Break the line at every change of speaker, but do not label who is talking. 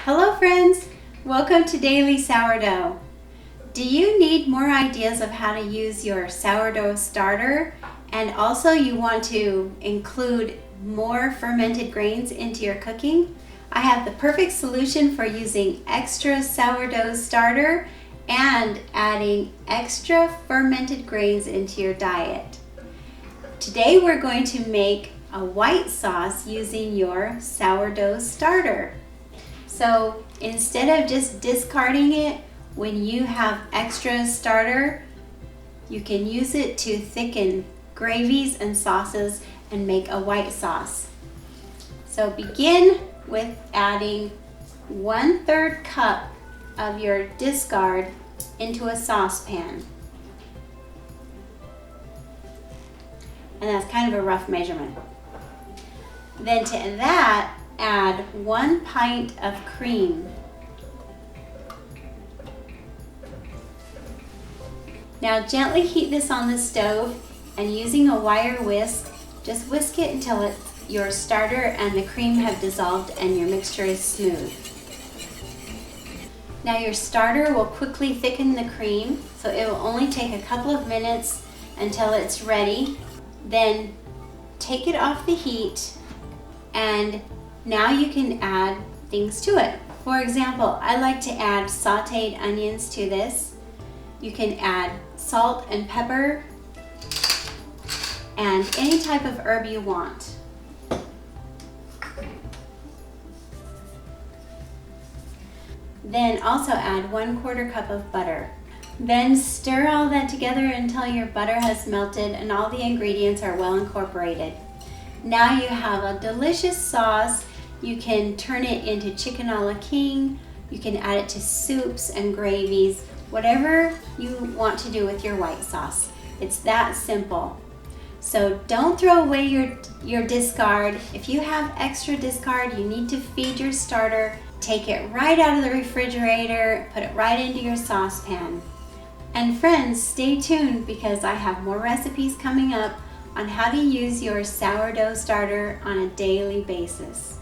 Hello friends, welcome to Daily Sourdough. Do you need more ideas of how to use your sourdough starter, and also you want to include more fermented grains into your cooking? I have the perfect solution for using extra sourdough starter and adding extra fermented grains into your diet. Today we're going to make a white sauce using your sourdough starter. So instead of just discarding it, when you have extra starter, you can use it to thicken gravies and sauces and make a white sauce. So begin with adding 1/3 cup of your discard into a saucepan. And that's kind of a rough measurement. Then to that, add 1 pint of cream. Now gently heat this on the stove, and using a wire whisk, just whisk it until your starter and the cream have dissolved and your mixture is smooth. Now your starter will quickly thicken the cream, so it will only take a couple of minutes until it's ready. Then take it off the heat, and now you can add things to it. For example, I like to add sauteed onions to this. You can add salt and pepper and any type of herb you want. Then also add 1/4 cup of butter. Then stir all that together until your butter has melted and all the ingredients are well incorporated. Now you have a delicious sauce. You can turn it into chicken a la king. You can add it to soups and gravies, whatever you want to do with your white sauce. It's that simple. So don't throw away your discard. If you have extra discard, you need to feed your starter. Take it right out of the refrigerator, put it right into your saucepan. And friends, stay tuned because I have more recipes coming up on how to use your sourdough starter on a daily basis.